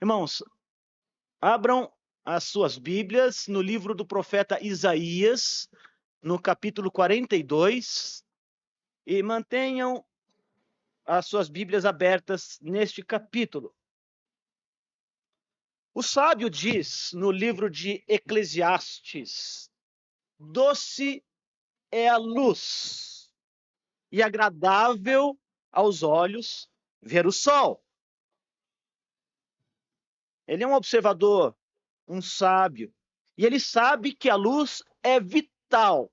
Irmãos, abram as suas Bíblias no livro do profeta Isaías, no capítulo 42, e mantenham as suas Bíblias abertas neste capítulo. O sábio diz no livro de Eclesiastes: doce é a luz e agradável aos olhos ver o sol. Ele é um observador, um sábio, e ele sabe que a luz é vital.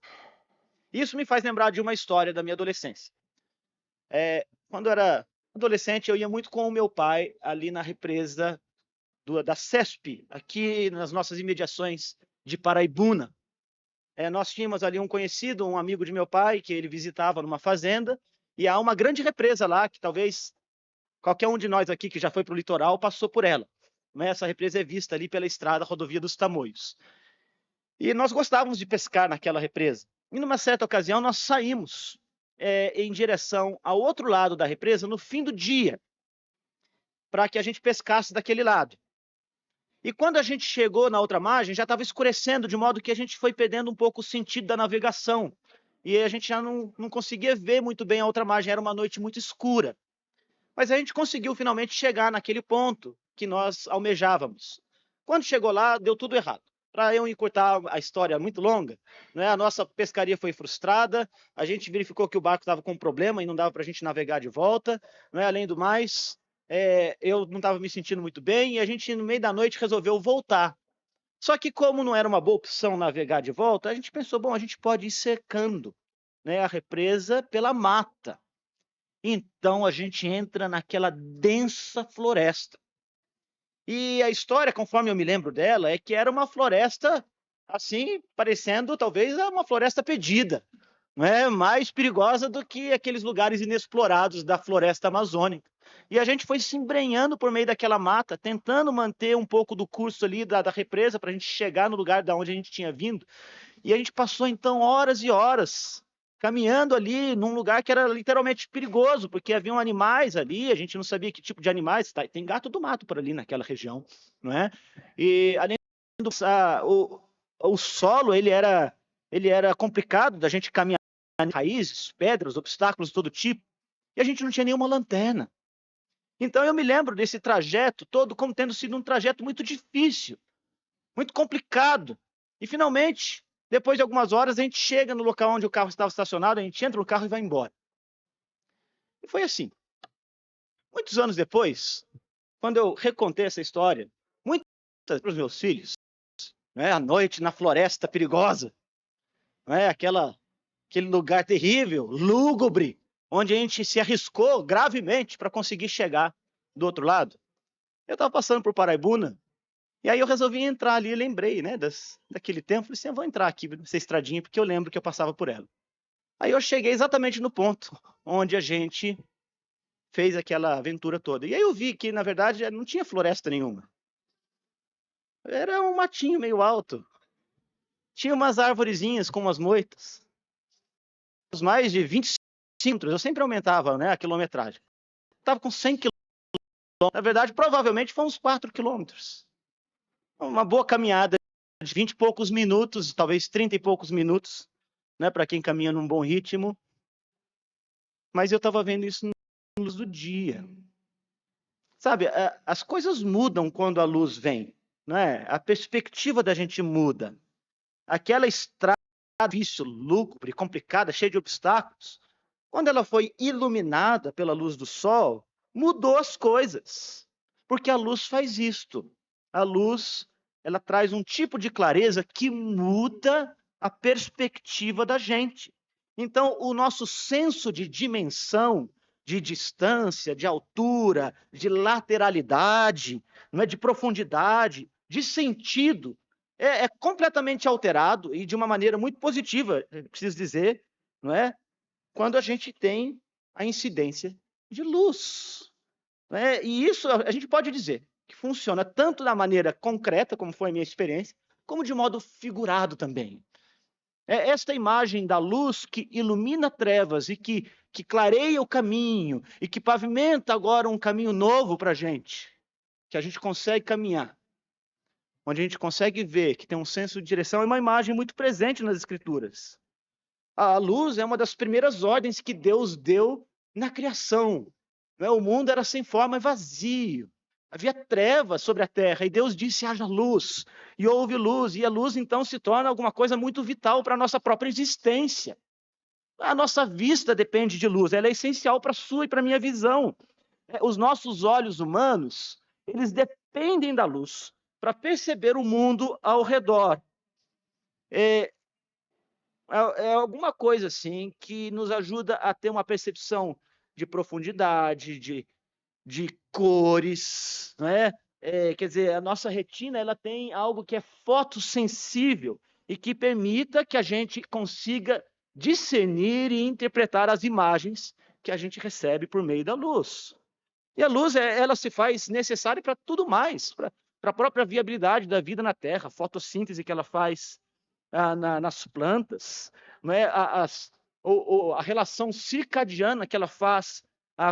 Isso me faz lembrar de uma história da minha adolescência. Quando eu era adolescente, eu ia muito com o meu pai ali na represa da CESP, aqui nas nossas imediações de Paraibuna. Nós tínhamos ali um conhecido, um amigo de meu pai, que ele visitava numa fazenda, e há uma grande represa lá, que talvez qualquer um de nós aqui que já foi para o litoral passou por ela. Essa represa é vista ali pela estrada Rodovia dos Tamoios. E nós gostávamos de pescar naquela represa. E numa certa ocasião nós saímos em direção ao outro lado da represa no fim do dia, para que a gente pescasse daquele lado. E quando a gente chegou na outra margem, já estava escurecendo, de modo que a gente foi perdendo um pouco o sentido da navegação. E a gente já não conseguia ver muito bem a outra margem, era uma noite muito escura. Mas a gente conseguiu finalmente chegar naquele ponto que nós almejávamos. Quando chegou lá, deu tudo errado. Para eu encurtar a história muito longa, né, a nossa pescaria foi frustrada, a gente verificou que o barco estava com um problema e não dava para a gente navegar de volta. Né, além do mais, eu não estava me sentindo muito bem e a gente, no meio da noite, resolveu voltar. Só que, como não era uma boa opção navegar de volta, a gente pensou, bom, a gente pode ir cercando, né, a represa pela mata. Então a gente entra naquela densa floresta. E a história, conforme eu me lembro dela, é que era uma floresta, assim, parecendo talvez uma floresta perdida, não é? Mais perigosa do que aqueles lugares inexplorados da floresta amazônica. E a gente foi se embrenhando por meio daquela mata, tentando manter um pouco do curso ali da represa para a gente chegar no lugar da onde a gente tinha vindo. E a gente passou então horas e horas caminhando ali num lugar que era literalmente perigoso, porque haviam animais ali, a gente não sabia que tipo de animais, tem gato do mato por ali naquela região, não é? E além do o solo, ele era complicado da gente caminhar, raízes, pedras, obstáculos de todo tipo, e a gente não tinha nenhuma lanterna. Então eu me lembro desse trajeto todo como tendo sido um trajeto muito difícil, muito complicado. E finalmente, depois de algumas horas, a gente chega no local onde o carro estava estacionado, a gente entra no carro e vai embora. E foi assim. Muitos anos depois, quando eu recontei essa história, muitas para os meus filhos, né, à noite na floresta perigosa, né, aquele lugar terrível, lúgubre, onde a gente se arriscou gravemente para conseguir chegar do outro lado. Eu estava passando por Paraibuna, e aí eu resolvi entrar ali, lembrei, né, daquele tempo, falei assim, eu vou entrar aqui nessa estradinha, porque eu lembro que eu passava por ela. Aí eu cheguei exatamente no ponto onde a gente fez aquela aventura toda. E aí eu vi que, na verdade, não tinha floresta nenhuma. Era um matinho meio alto. Tinha umas arvorezinhas com umas moitas. Mais de 20 centímetros, eu sempre aumentava, né, a quilometragem. Estava com 100 quilômetros. Na verdade, provavelmente foi uns 4 quilômetros. Uma boa caminhada de 20 e poucos minutos, talvez 30 e poucos minutos, né, para quem caminha num bom ritmo. Mas eu estava vendo isso na luz do dia. Sabe, as coisas mudam quando a luz vem, não é? A perspectiva da gente muda. Aquela estrada difícil, lúgubre, complicada, cheia de obstáculos, quando ela foi iluminada pela luz do sol, mudou as coisas. Porque a luz faz isto. A luz, ela traz um tipo de clareza que muda a perspectiva da gente. Então, o nosso senso de dimensão, de distância, de altura, de lateralidade, não é, de profundidade, de sentido, é completamente alterado e de uma maneira muito positiva, preciso dizer, não é? Quando a gente tem a incidência de luz. Né? E isso a gente pode dizer que funciona tanto da maneira concreta, como foi a minha experiência, como de modo figurado também. É esta imagem da luz que ilumina trevas e que clareia o caminho e que pavimenta agora um caminho novo para a gente. que a gente consegue caminhar, onde a gente consegue ver que tem um senso de direção, é uma imagem muito presente nas Escrituras. A luz é uma das primeiras ordens que Deus deu na criação. O mundo era sem forma e vazio. Havia trevas sobre a terra e Deus disse: haja luz. E houve luz. E a luz então se torna alguma coisa muito vital para a nossa própria existência. A nossa vista depende de luz. Ela é essencial para a sua e para a minha visão. Os nossos olhos humanos, eles dependem da luz para perceber o mundo ao redor. É alguma coisa assim que nos ajuda a ter uma percepção de profundidade, de cores, não é? Quer dizer, a nossa retina ela tem algo que é fotossensível e que permita que a gente consiga discernir e interpretar as imagens que a gente recebe por meio da luz. E a luz ela se faz necessária para tudo mais, para a própria viabilidade da vida na Terra, a fotossíntese que ela faz nas plantas, não é? A relação circadiana que ela faz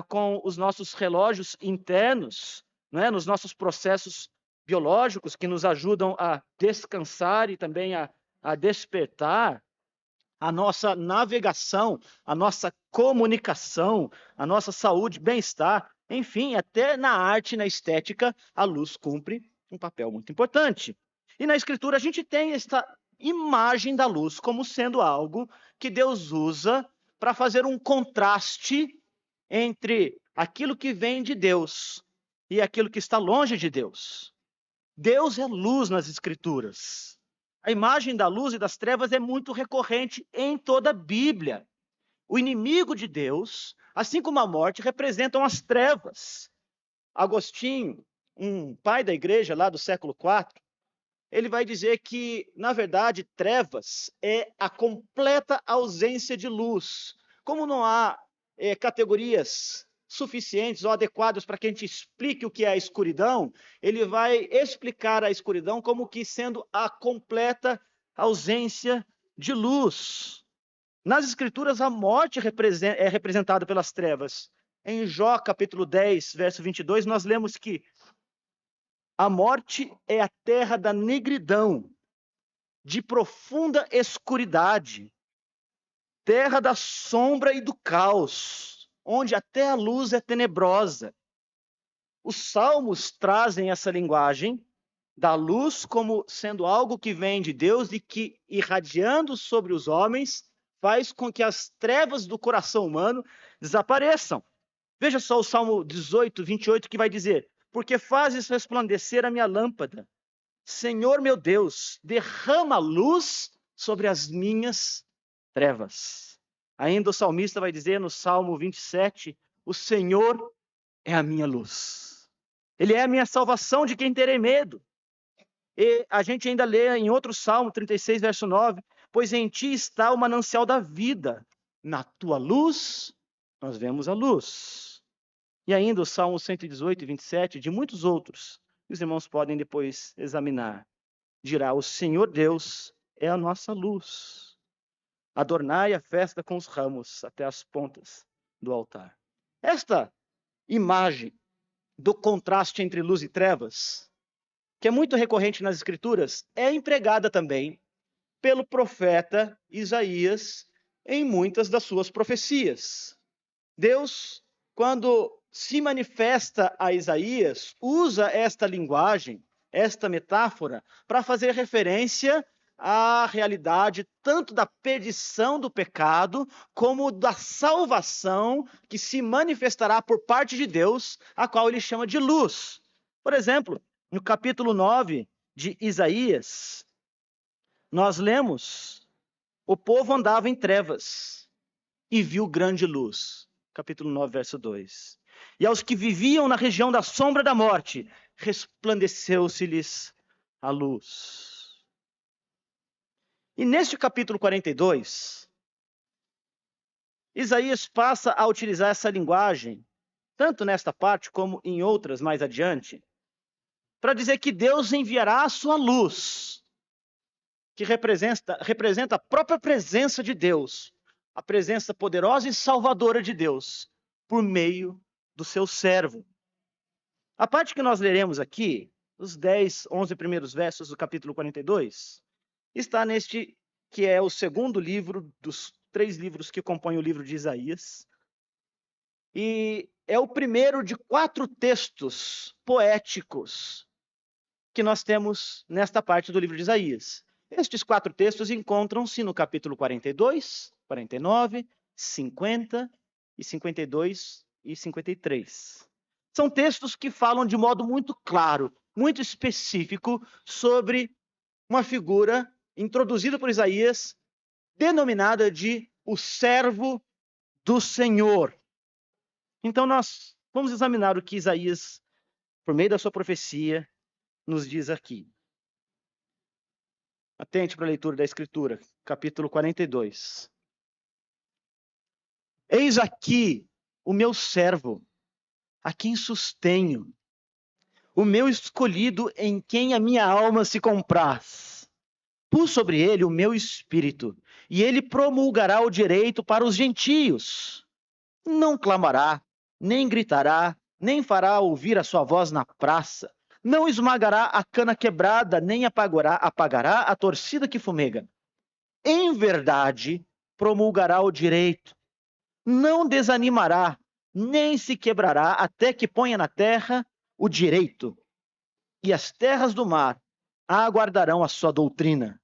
com os nossos relógios internos, não é? Nos nossos processos biológicos que nos ajudam a descansar e também a despertar, a nossa navegação, a nossa comunicação, a nossa saúde, bem-estar, enfim, até na arte e na estética, a luz cumpre um papel muito importante. E na Escritura a gente tem esta imagem da luz como sendo algo que Deus usa para fazer um contraste entre aquilo que vem de Deus e aquilo que está longe de Deus. Deus é luz nas Escrituras. A imagem da luz e das trevas é muito recorrente em toda a Bíblia. O inimigo de Deus, assim como a morte, representam as trevas. Agostinho, um pai da igreja lá do século IV, ele vai dizer que, na verdade, trevas é a completa ausência de luz. Como não há categorias suficientes ou adequadas para que a gente explique o que é a escuridão, ele vai explicar a escuridão como que sendo a completa ausência de luz. Nas Escrituras, a morte é representada pelas trevas. Em Jó, capítulo 10, verso 22, nós lemos que a morte é a terra da negridão, de profunda escuridade, terra da sombra e do caos, onde até a luz é tenebrosa. Os salmos trazem essa linguagem da luz como sendo algo que vem de Deus e que, irradiando sobre os homens, faz com que as trevas do coração humano desapareçam. Veja só o Salmo 18, 28, que vai dizer: porque fazes resplandecer a minha lâmpada. Senhor meu Deus, derrama luz sobre as minhas trevas. Ainda o salmista vai dizer no Salmo 27, o Senhor é a minha luz. Ele é a minha salvação, de quem terei medo. E a gente ainda lê em outro Salmo, 36, verso 9, pois em ti está o manancial da vida. Na tua luz, nós vemos a luz. E ainda o Salmo 118 e 27, de muitos outros, que os irmãos podem depois examinar. Dirá: o Senhor Deus é a nossa luz. Adornai a festa com os ramos até as pontas do altar. Esta imagem do contraste entre luz e trevas, que é muito recorrente nas Escrituras, é empregada também pelo profeta Isaías em muitas das suas profecias. Deus, quando se manifesta a Isaías, usa esta linguagem, esta metáfora, para fazer referência à realidade tanto da perdição do pecado, como da salvação que se manifestará por parte de Deus, a qual ele chama de luz. Por exemplo, no capítulo 9 de Isaías, nós lemos: o povo andava em trevas e viu grande luz. Capítulo 9, verso 2. E aos que viviam na região da sombra da morte, resplandeceu-se-lhes a luz. E neste capítulo 42, Isaías passa a utilizar essa linguagem, tanto nesta parte como em outras mais adiante, para dizer que Deus enviará a sua luz, que representa a própria presença de Deus, a presença poderosa e salvadora de Deus, por meio do seu servo. A parte que nós leremos aqui, os 10, 11 primeiros versos do capítulo 42, está neste que é o segundo livro dos 3 livros que compõem o livro de Isaías. E é o primeiro de 4 textos poéticos que nós temos nesta parte do livro de Isaías. Estes 4 textos encontram-se no capítulo 42, 49, 50 e 52 e 53. São textos que falam de modo muito claro, muito específico, sobre uma figura introduzida por Isaías, denominada de o servo do Senhor. Então nós vamos examinar o que Isaías, por meio da sua profecia, nos diz aqui. Atente para a leitura da Escritura, capítulo 42. Eis aqui o meu servo, a quem sustenho, o meu escolhido em quem a minha alma se compraz. Pus sobre ele o meu espírito, e ele promulgará o direito para os gentios. Não clamará, nem gritará, nem fará ouvir a sua voz na praça. Não esmagará a cana quebrada, nem apagará a torcida que fumega. Em verdade, promulgará o direito. Não desanimará, nem se quebrará, até que ponha na terra o direito. E as terras do mar aguardarão a sua doutrina.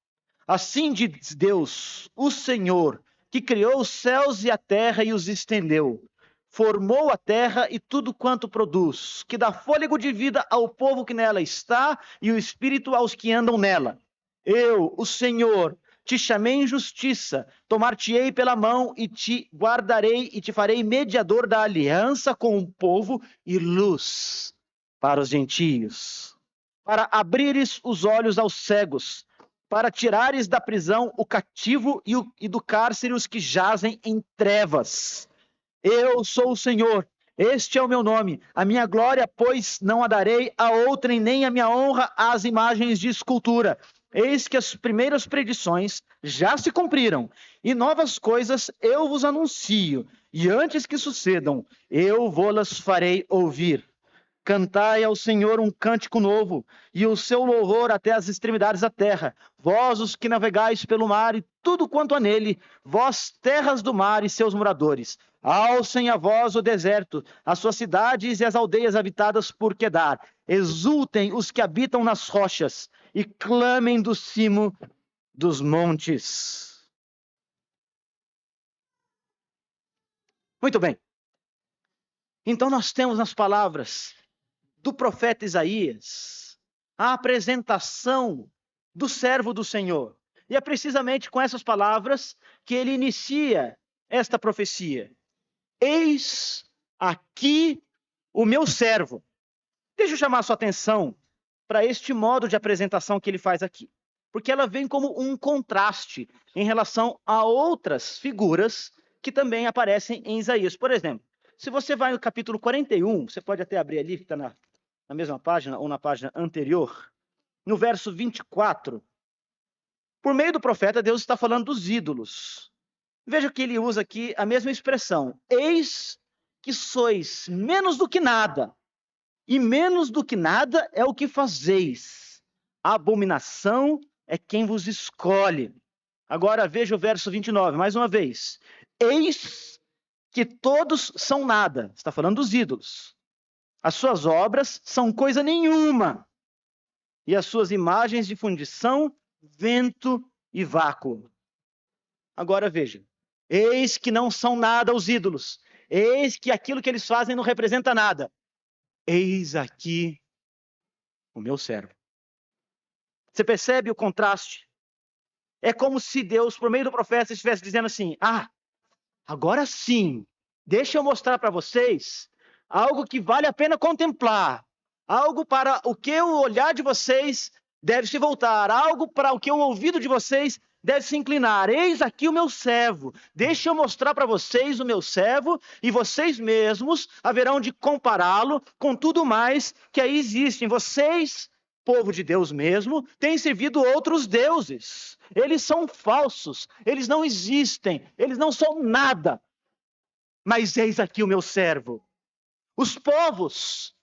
Assim diz Deus, o Senhor, que criou os céus e a terra e os estendeu. Formou a terra e tudo quanto produz, que dá fôlego de vida ao povo que nela está e o espírito aos que andam nela. Eu, o Senhor, te chamei em justiça, tomar-te-ei pela mão e te guardarei e te farei mediador da aliança com o povo e luz para os gentios, para abrires os olhos aos cegos, para tirares da prisão o cativo e do cárcere os que jazem em trevas. Eu sou o Senhor, este é o meu nome. A minha glória, pois, não a darei a outrem, nem a minha honra às imagens de escultura. Eis que as primeiras predições já se cumpriram, e novas coisas eu vos anuncio, e antes que sucedam, eu vou-las farei ouvir. Cantai ao Senhor um cântico novo, e o seu louvor até as extremidades da terra. Vós, os que navegais pelo mar, e tudo quanto há nele, vós, terras do mar e seus moradores. Alcem a voz o deserto, as suas cidades e as aldeias habitadas por Quedar. Exultem os que habitam nas rochas, e clamem do cimo dos montes. Muito bem. Então nós temos nas palavras do profeta Isaías a apresentação do servo do Senhor. E é precisamente com essas palavras que ele inicia esta profecia. Eis aqui o meu servo. Deixa eu chamar a sua atenção para este modo de apresentação que ele faz aqui, porque ela vem como um contraste em relação a outras figuras que também aparecem em Isaías. Por exemplo, se você vai no capítulo 41, você pode até abrir ali, que está na mesma página ou na página anterior, no verso 24, por meio do profeta, Deus está falando dos ídolos. Veja que ele usa aqui a mesma expressão. Eis que sois menos do que nada, e menos do que nada é o que fazeis. A abominação é quem vos escolhe. Agora veja o verso 29, mais uma vez. Eis que todos são nada. Está falando dos ídolos. As suas obras são coisa nenhuma, e as suas imagens de fundição, vento e vácuo. Agora veja. Eis que não são nada os ídolos. Eis que aquilo que eles fazem não representa nada. Eis aqui o meu servo. Você percebe o contraste? É como se Deus, por meio do profeta, estivesse dizendo assim: agora sim, deixa eu mostrar para vocês algo que vale a pena contemplar, algo para o que o olhar de vocês deve se voltar, algo para o que o ouvido de vocês deve se inclinar. Eis aqui o meu servo. Deixa eu mostrar para vocês o meu servo, e vocês mesmos haverão de compará-lo com tudo mais que aí existem. Vocês, povo de Deus mesmo, têm servido outros deuses. Eles são falsos, eles não existem, eles não são nada. Mas eis aqui o meu servo. Os povos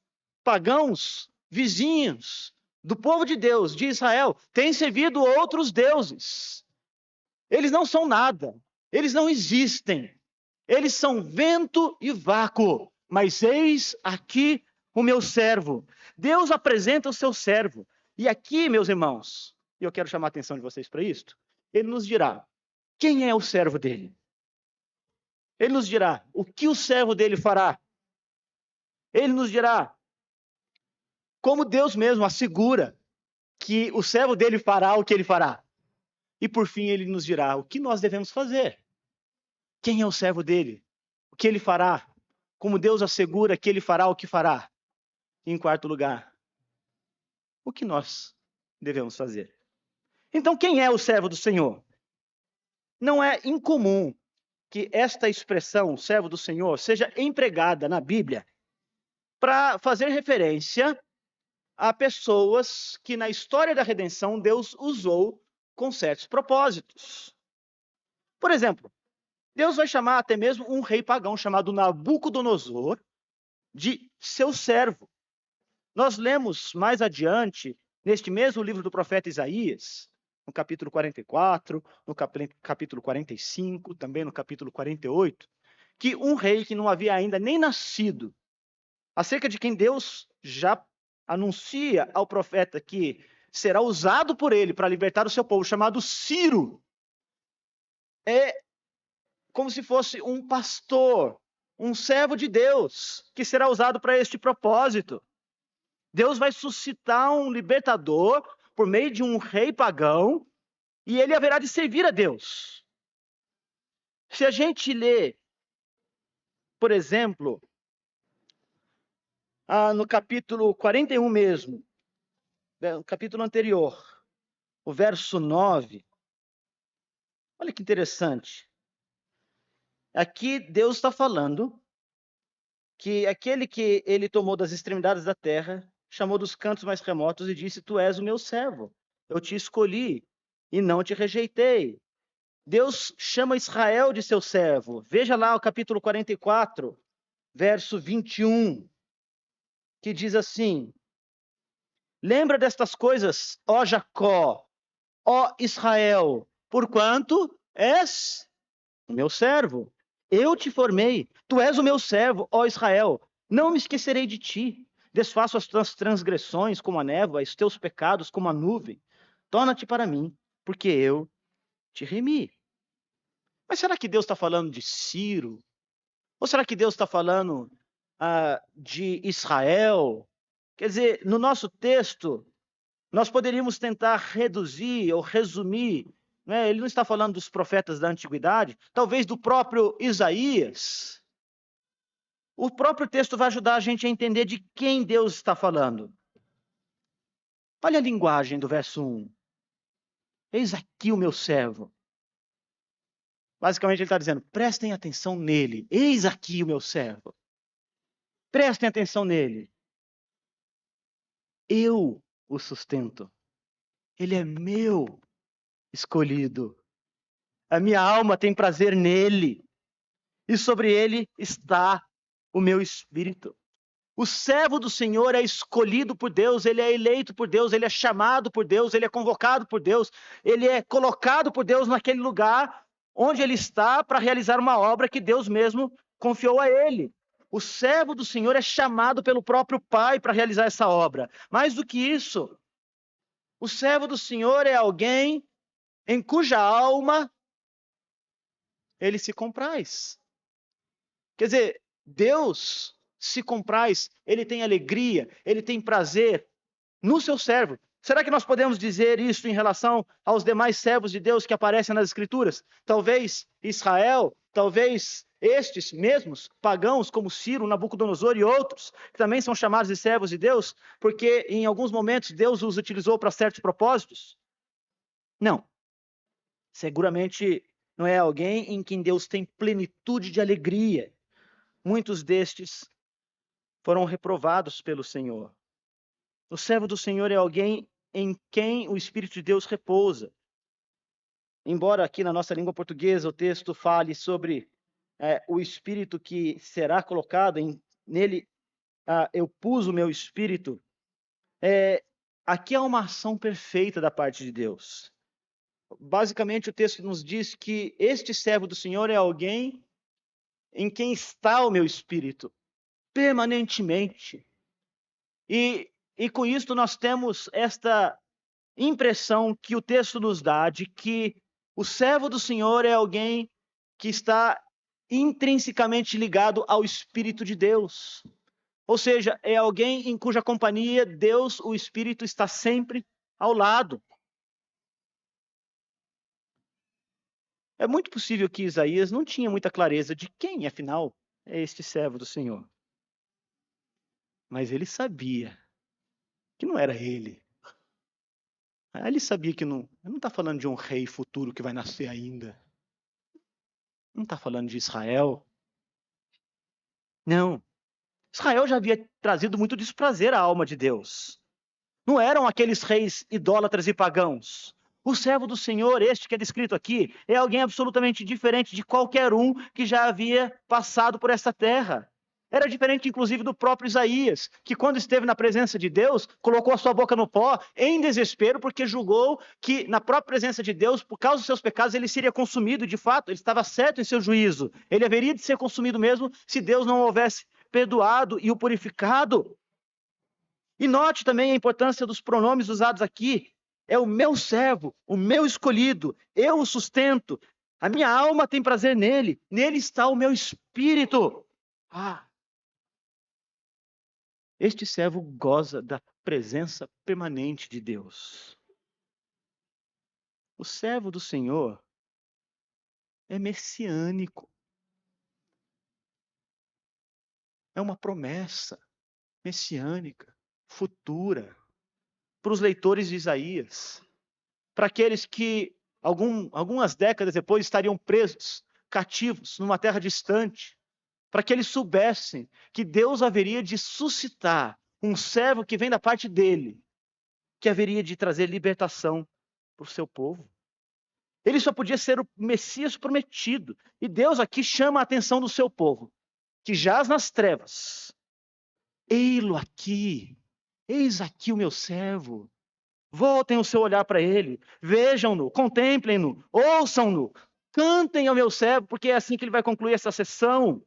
pagãos vizinhos do povo de Deus, de Israel, têm servido outros deuses. Eles não são nada, eles não existem. Eles são vento e vácuo, mas eis aqui o meu servo. Deus apresenta o seu servo. E aqui, meus irmãos, e eu quero chamar a atenção de vocês para isto, ele nos dirá quem é o servo dele. Ele nos dirá o que o servo dele fará. Ele nos dirá como Deus mesmo assegura que o servo dele fará o que ele fará. E por fim ele nos dirá o que nós devemos fazer. Quem é o servo dele? O que ele fará? Como Deus assegura que ele fará o que fará? E em quarto lugar, o que nós devemos fazer? Então, quem é o servo do Senhor? Não é incomum que esta expressão, servo do Senhor, seja empregada na Bíblia para fazer referência a pessoas que na história da redenção Deus usou com certos propósitos. Por exemplo, Deus vai chamar até mesmo um rei pagão chamado Nabucodonosor de seu servo. Nós lemos mais adiante, neste mesmo livro do profeta Isaías, no capítulo 44, no capítulo 45, também no capítulo 48, que um rei que não havia ainda nem nascido, acerca de quem Deus já anuncia ao profeta que será usado por ele para libertar o seu povo, chamado Ciro, é como se fosse um pastor, um servo de Deus, que será usado para este propósito. Deus vai suscitar um libertador por meio de um rei pagão e ele haverá de servir a Deus. Se a gente lê, por exemplo, no capítulo 41 mesmo, no capítulo anterior, o verso 9, olha que interessante. Aqui Deus está falando que aquele que ele tomou das extremidades da terra, chamou dos cantos mais remotos e disse: Tu és o meu servo, eu te escolhi e não te rejeitei. Deus chama Israel de seu servo. Veja lá o capítulo 44, verso 21, que diz assim: Lembra destas coisas, ó Jacó, ó Israel, porquanto és o meu servo. Eu te formei, tu és o meu servo, ó Israel. Não me esquecerei de ti. Desfaço as tuas transgressões como a névoa, os teus pecados como a nuvem. Torna-te para mim, porque eu te remi. Mas será que Deus está falando de Ciro? Ou será que Deus está falando de Israel? Quer dizer, no nosso texto, nós poderíamos tentar reduzir ou resumir, né? Ele não está falando dos profetas da antiguidade, talvez do próprio Isaías. O próprio texto vai ajudar a gente a entender de quem Deus está falando. Olha a linguagem do verso 1. Eis aqui o meu servo. Basicamente ele está dizendo, prestem atenção nele. Eis aqui o meu servo. Prestem atenção nele. Eu o sustento. Ele é meu escolhido. A minha alma tem prazer nele. E sobre ele está o meu espírito. O servo do Senhor é escolhido por Deus, ele é eleito por Deus, ele é chamado por Deus, ele é convocado por Deus, ele é colocado por Deus naquele lugar onde ele está para realizar uma obra que Deus mesmo confiou a ele. O servo do Senhor é chamado pelo próprio Pai para realizar essa obra. Mais do que isso, o servo do Senhor é alguém em cuja alma ele se compraz. Quer dizer, Deus se compraz, ele tem alegria, ele tem prazer no seu servo. Será que nós podemos dizer isso em relação aos demais servos de Deus que aparecem nas Escrituras? Talvez Israel, talvez estes mesmos pagãos como Ciro, Nabucodonosor e outros, que também são chamados de servos de Deus, porque em alguns momentos Deus os utilizou para certos propósitos? Não. Seguramente não é alguém em quem Deus tem plenitude de alegria. Muitos destes foram reprovados pelo Senhor. O servo do Senhor é alguém em quem o Espírito de Deus repousa. Embora aqui na nossa língua portuguesa o texto fale sobre o Espírito que será colocado nele eu pus o meu espírito, aqui há uma ação perfeita da parte de Deus. Basicamente, o texto nos diz que este servo do Senhor é alguém em quem está o meu espírito, permanentemente. E com isso nós temos esta impressão que o texto nos dá de que o servo do Senhor é alguém que está intrinsecamente ligado ao Espírito de Deus. Ou seja, é alguém em cuja companhia Deus, o Espírito, está sempre ao lado. É muito possível que Isaías não tinha muita clareza de quem, afinal, é este servo do Senhor. Mas ele sabia que não era ele. Ele sabia que não está falando de um rei futuro que vai nascer ainda. Não está falando de Israel. Não. Israel já havia trazido muito desprazer à alma de Deus. Não eram aqueles reis idólatras e pagãos. O servo do Senhor, este que é descrito aqui, é alguém absolutamente diferente de qualquer um que já havia passado por essa terra. Era diferente, inclusive, do próprio Isaías, que quando esteve na presença de Deus, colocou a sua boca no pó em desespero, porque julgou que na própria presença de Deus, por causa dos seus pecados, ele seria consumido. De fato, ele estava certo em seu juízo. Ele haveria de ser consumido mesmo se Deus não o houvesse perdoado e o purificado. E note também a importância dos pronomes usados aqui. É o meu servo, o meu escolhido, eu o sustento. A minha alma tem prazer nele, nele está o meu espírito. Este servo goza da presença permanente de Deus. O servo do Senhor é messiânico. É uma promessa messiânica, futura, para os leitores de Isaías, para aqueles que algumas décadas depois estariam presos, cativos, numa terra distante, para que eles soubessem que Deus haveria de suscitar um servo que vem da parte dele, que haveria de trazer libertação para o seu povo. Ele só podia ser o Messias prometido. E Deus aqui chama a atenção do seu povo, que jaz nas trevas. Ei-lo aqui, eis aqui o meu servo. Voltem o seu olhar para ele, vejam-no, contemplem-no, ouçam-no, cantem ao meu servo, porque é assim que ele vai concluir essa sessão.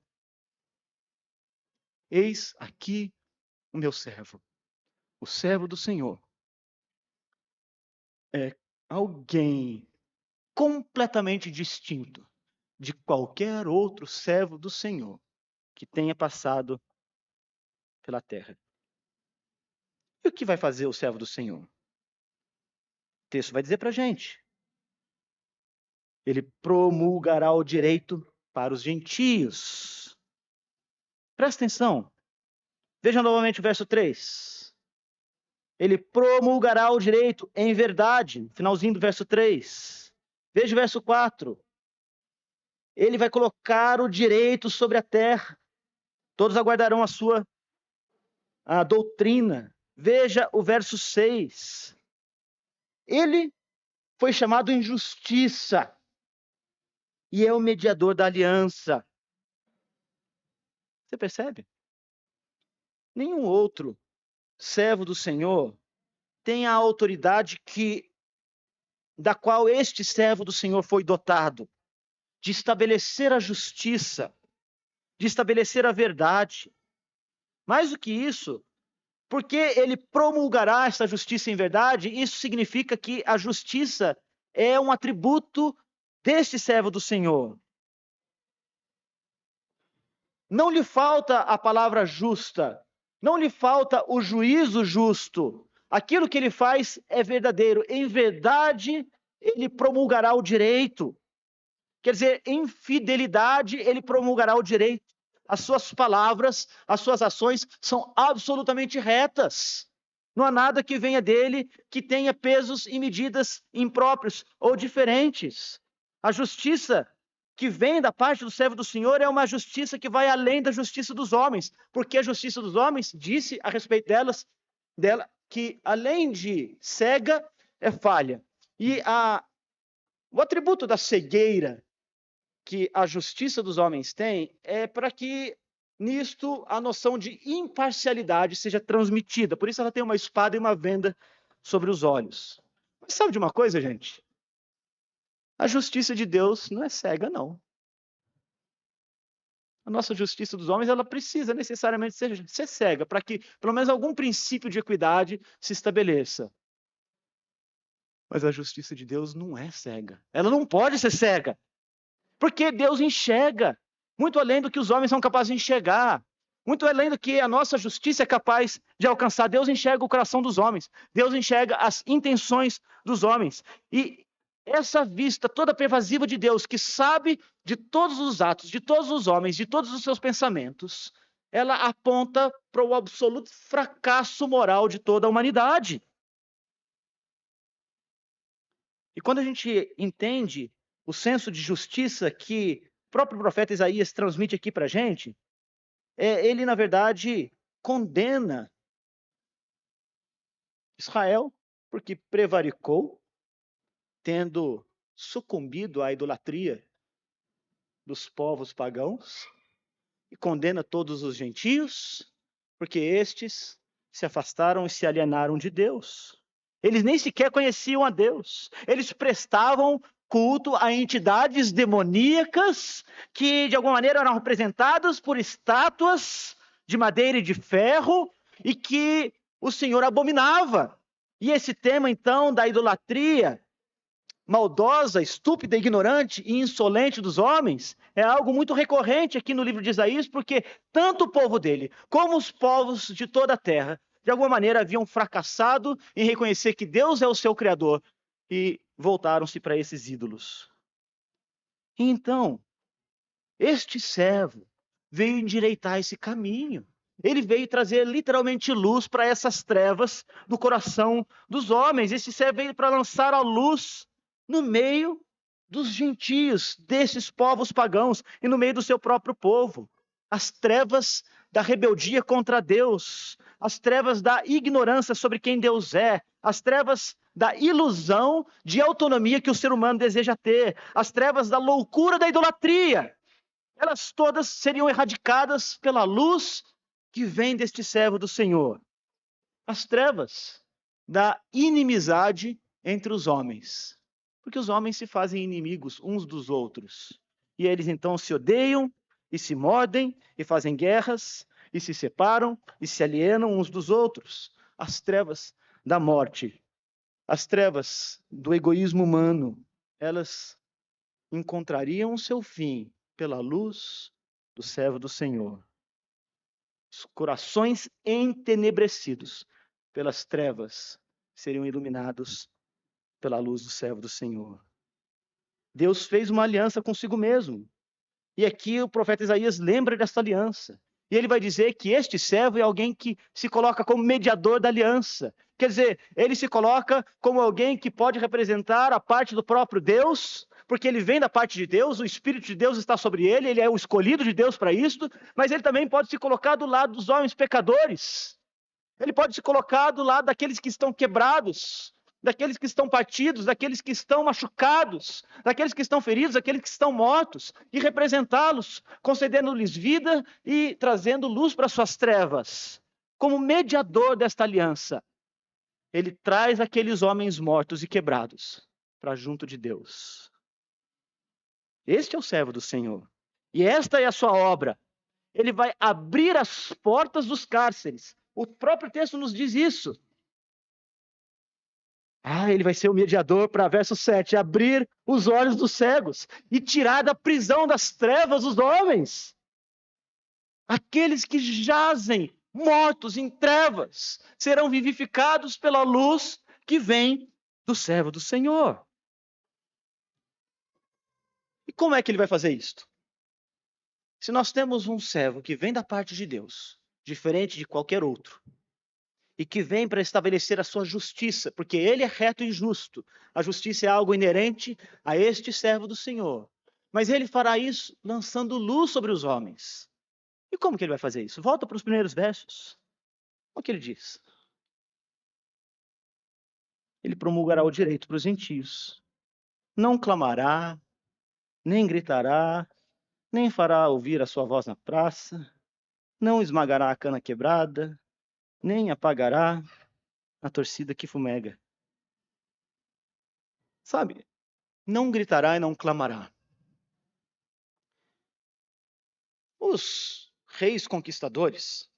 Eis aqui o meu servo. O servo do Senhor é alguém completamente distinto de qualquer outro servo do Senhor que tenha passado pela terra. E o que vai fazer o servo do Senhor? O texto vai dizer para a gente. Ele promulgará o direito para os gentios. Presta atenção. Veja novamente o verso 3. Ele promulgará o direito em verdade. Finalzinho do verso 3. Veja o verso 4. Ele vai colocar o direito sobre a terra. Todos aguardarão a doutrina. Veja o verso 6. Ele foi chamado em justiça e é o mediador da aliança. Você percebe? Nenhum outro servo do Senhor tem a autoridade da qual este servo do Senhor foi dotado, de estabelecer a justiça, de estabelecer a verdade. Mais do que isso, porque ele promulgará essa justiça em verdade, isso significa que a justiça é um atributo deste servo do Senhor. Não lhe falta a palavra justa, não lhe falta o juízo justo. Aquilo que ele faz é verdadeiro. Em verdade, ele promulgará o direito. Quer dizer, em fidelidade, ele promulgará o direito. As suas palavras, as suas ações são absolutamente retas. Não há nada que venha dele que tenha pesos e medidas impróprios ou diferentes. A justiça que vem da parte do servo do Senhor é uma justiça que vai além da justiça dos homens, porque a justiça dos homens disse a respeito dela que além de cega é falha. E o atributo da cegueira que a justiça dos homens tem é para que nisto a noção de imparcialidade seja transmitida. Por isso ela tem uma espada e uma venda sobre os olhos. Mas sabe de uma coisa, gente? A justiça de Deus não é cega, não. A nossa justiça dos homens, ela precisa necessariamente ser cega, para que pelo menos algum princípio de equidade se estabeleça. Mas a justiça de Deus não é cega. Ela não pode ser cega. Porque Deus enxerga muito além do que os homens são capazes de enxergar. Muito além do que a nossa justiça é capaz de alcançar. Deus enxerga o coração dos homens. Deus enxerga as intenções dos homens. E essa vista toda pervasiva de Deus, que sabe de todos os atos, de todos os homens, de todos os seus pensamentos, ela aponta para o absoluto fracasso moral de toda a humanidade. E quando a gente entende o senso de justiça que o próprio profeta Isaías transmite aqui para a gente, ele, na verdade, condena Israel porque prevaricou, tendo sucumbido à idolatria dos povos pagãos, e condena todos os gentios, porque estes se afastaram e se alienaram de Deus. Eles nem sequer conheciam a Deus. Eles prestavam culto a entidades demoníacas que, de alguma maneira, eram representadas por estátuas de madeira e de ferro e que o Senhor abominava. E esse tema, então, da idolatria maldosa, estúpida, ignorante e insolente dos homens é algo muito recorrente aqui no livro de Isaías, porque tanto o povo dele como os povos de toda a terra, de alguma maneira, haviam fracassado em reconhecer que Deus é o seu Criador e voltaram-se para esses ídolos. E então, este servo veio endireitar esse caminho. Ele veio trazer literalmente luz para essas trevas do coração dos homens. Esse servo veio para lançar a luz no meio dos gentios, desses povos pagãos, e no meio do seu próprio povo. As trevas da rebeldia contra Deus, as trevas da ignorância sobre quem Deus é, as trevas da ilusão de autonomia que o ser humano deseja ter, as trevas da loucura da idolatria. Elas todas seriam erradicadas pela luz que vem deste servo do Senhor. As trevas da inimizade entre os homens. Porque os homens se fazem inimigos uns dos outros. E eles então se odeiam e se mordem e fazem guerras e se separam e se alienam uns dos outros. As trevas da morte, as trevas do egoísmo humano, elas encontrariam o seu fim pela luz do servo do Senhor. Os corações entenebrecidos pelas trevas seriam iluminados pela luz do servo do Senhor. Deus fez uma aliança consigo mesmo. E aqui o profeta Isaías lembra dessa aliança. E ele vai dizer que este servo é alguém que se coloca como mediador da aliança. Quer dizer, ele se coloca como alguém que pode representar a parte do próprio Deus, porque ele vem da parte de Deus, o Espírito de Deus está sobre ele, ele é o escolhido de Deus para isto, mas ele também pode se colocar do lado dos homens pecadores. Ele pode se colocar do lado daqueles que estão quebrados, daqueles que estão partidos, daqueles que estão machucados, daqueles que estão feridos, daqueles que estão mortos, e representá-los, concedendo-lhes vida e trazendo luz para suas trevas. Como mediador desta aliança, ele traz aqueles homens mortos e quebrados para junto de Deus. Este é o servo do Senhor. E esta é a sua obra. Ele vai abrir as portas dos cárceres. O próprio texto nos diz isso. Ele vai ser o mediador para, verso 7, abrir os olhos dos cegos e tirar da prisão das trevas os homens. Aqueles que jazem mortos em trevas serão vivificados pela luz que vem do servo do Senhor. E como é que ele vai fazer isto? Se nós temos um servo que vem da parte de Deus, diferente de qualquer outro, e que vem para estabelecer a sua justiça, porque ele é reto e justo. A justiça é algo inerente a este servo do Senhor. Mas ele fará isso lançando luz sobre os homens. E como que ele vai fazer isso? Volta para os primeiros versos. O que ele diz? Ele promulgará o direito para os gentios. Não clamará, nem gritará, nem fará ouvir a sua voz na praça. não esmagará a cana quebrada, nem apagará a torcida que fumega. Sabe? Não gritará e não clamará. Os reis conquistadores,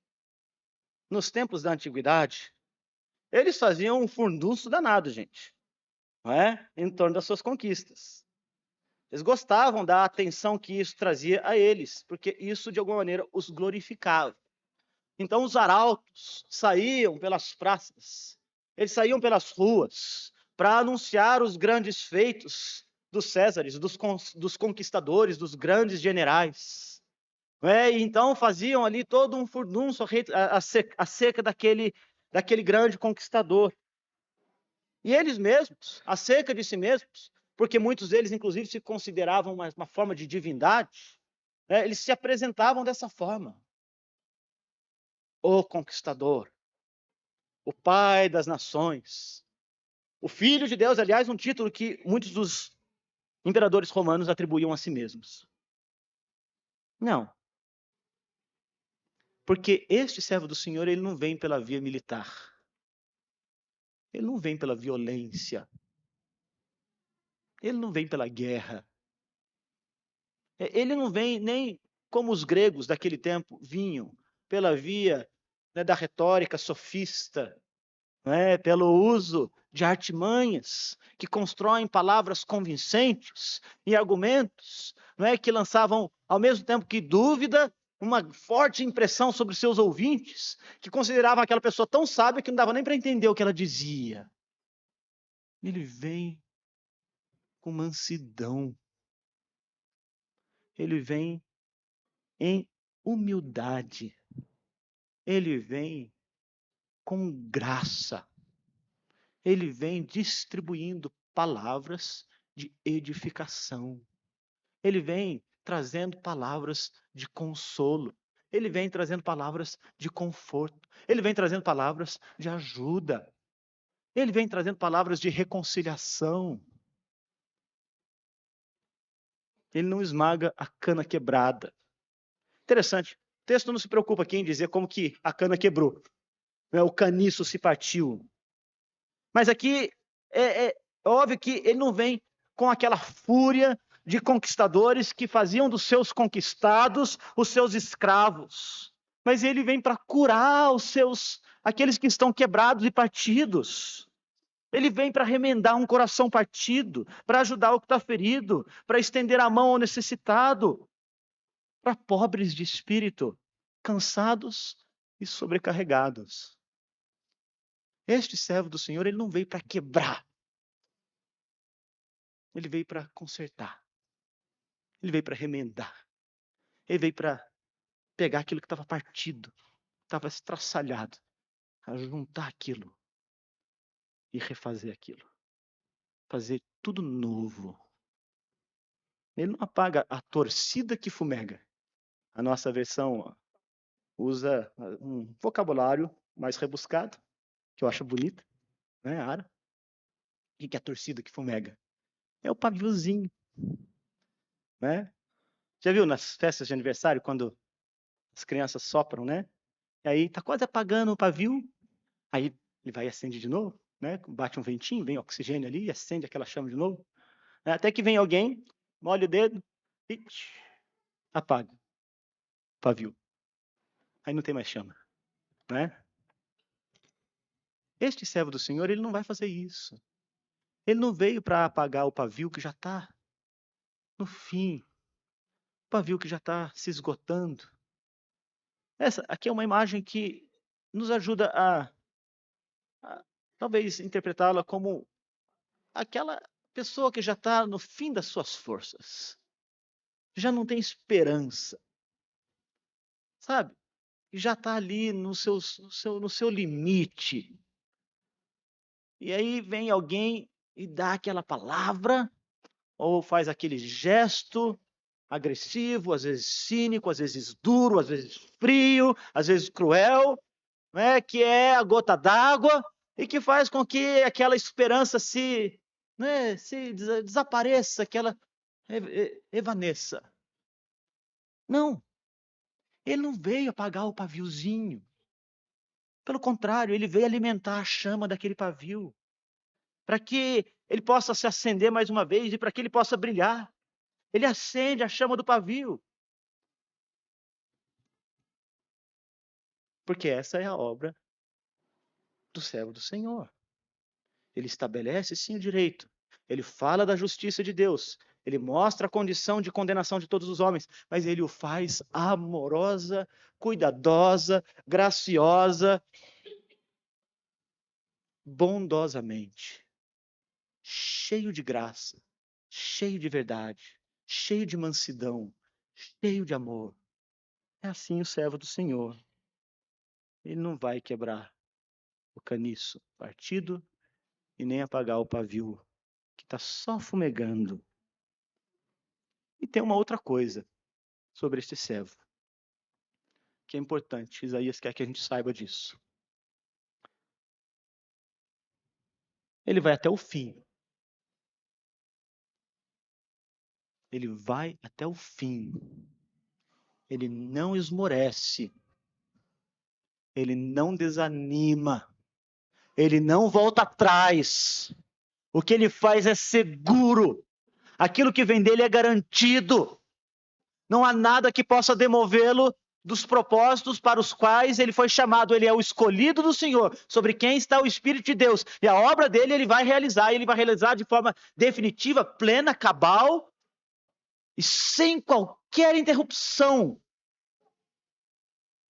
nos tempos da antiguidade, eles faziam um furdunço danado, gente, não é? Em torno das suas conquistas. Eles gostavam da atenção que isso trazia a eles, porque isso, de alguma maneira, os glorificava. Então, os arautos saíam pelas praças, eles saíam pelas ruas para anunciar os grandes feitos dos Césares, dos conquistadores, dos grandes generais. E então faziam ali todo um furdunço acerca daquele grande conquistador. E eles mesmos, acerca de si mesmos, porque muitos deles, inclusive, se consideravam uma forma de divindade, eles se apresentavam dessa forma. O conquistador, o pai das nações, o filho de Deus, aliás, um título que muitos dos imperadores romanos atribuíam a si mesmos. Não. Porque este servo do Senhor, ele não vem pela via militar. Ele não vem pela violência. Ele não vem pela guerra. Ele não vem nem como os gregos daquele tempo vinham, pela via, né, da retórica sofista, pelo uso de artimanhas que constroem palavras convincentes e argumentos, que lançavam, ao mesmo tempo que dúvida, uma forte impressão sobre seus ouvintes, que consideravam aquela pessoa tão sábia que não dava nem para entender o que ela dizia. Ele vem com mansidão. Ele vem em humildade. Ele vem com graça. Ele vem distribuindo palavras de edificação. Ele vem trazendo palavras de consolo. Ele vem trazendo palavras de conforto. Ele vem trazendo palavras de ajuda. Ele vem trazendo palavras de reconciliação. Ele não esmaga a cana quebrada. Interessante. O texto não se preocupa aqui em dizer como que a cana quebrou. O caniço se partiu. Mas aqui é óbvio que ele não vem com aquela fúria de conquistadores que faziam dos seus conquistados os seus escravos. Mas ele vem para curar aqueles que estão quebrados e partidos. Ele vem para remendar um coração partido, para ajudar o que está ferido, para estender a mão ao necessitado, para pobres de espírito, cansados e sobrecarregados. Este servo do Senhor, ele não veio para quebrar. Ele veio para consertar. Ele veio para remendar. Ele veio para pegar aquilo que estava partido, estava estraçalhado, a juntar aquilo e refazer aquilo. Fazer tudo novo. Ele não apaga a torcida que fumega. A nossa versão usa um vocabulário mais rebuscado, que eu acho bonito, Ara? O que é a torcida que fumega? É o paviozinho, Já viu nas festas de aniversário, quando as crianças sopram, E aí tá quase apagando o pavio, aí ele vai e acende de novo, Bate um ventinho, vem oxigênio ali e acende aquela chama de novo. Até que vem alguém, molha o dedo e apaga o pavio. Aí não tem mais chama, Este servo do Senhor, ele não vai fazer isso. Ele não veio para apagar o pavio que já está no fim, o pavio que já está se esgotando. Essa aqui é uma imagem que nos ajuda a talvez interpretá-la como aquela pessoa que já está no fim das suas forças, já não tem esperança, sabe? Já está ali no seu limite. E aí vem alguém e dá aquela palavra, ou faz aquele gesto agressivo, às vezes cínico, às vezes duro, às vezes frio, às vezes cruel, que é a gota d'água e que faz com que aquela esperança se desapareça, que ela evaneça. Não. Ele não veio apagar o paviozinho. Pelo contrário, ele veio alimentar a chama daquele pavio, para que ele possa se acender mais uma vez e para que ele possa brilhar. Ele acende a chama do pavio, porque essa é a obra do servo do Senhor. Ele estabelece sim o direito, ele fala da justiça de Deus, ele mostra a condição de condenação de todos os homens, mas ele o faz amorosa, cuidadosa, graciosa, bondosamente, cheio de graça, cheio de verdade, cheio de mansidão, cheio de amor. É assim o servo do Senhor. Ele não vai quebrar o caniço partido e nem apagar o pavio que está só fumegando. E tem uma outra coisa sobre este servo, que é importante. Isaías quer que a gente saiba disso. Ele vai até o fim. Ele vai até o fim. Ele não esmorece. Ele não desanima. Ele não volta atrás. O que ele faz é seguro. Aquilo que vem dele é garantido. Não há nada que possa demovê-lo dos propósitos para os quais ele foi chamado. Ele é o escolhido do Senhor, sobre quem está o Espírito de Deus. E a obra dele ele vai realizar de forma definitiva, plena, cabal e sem qualquer interrupção.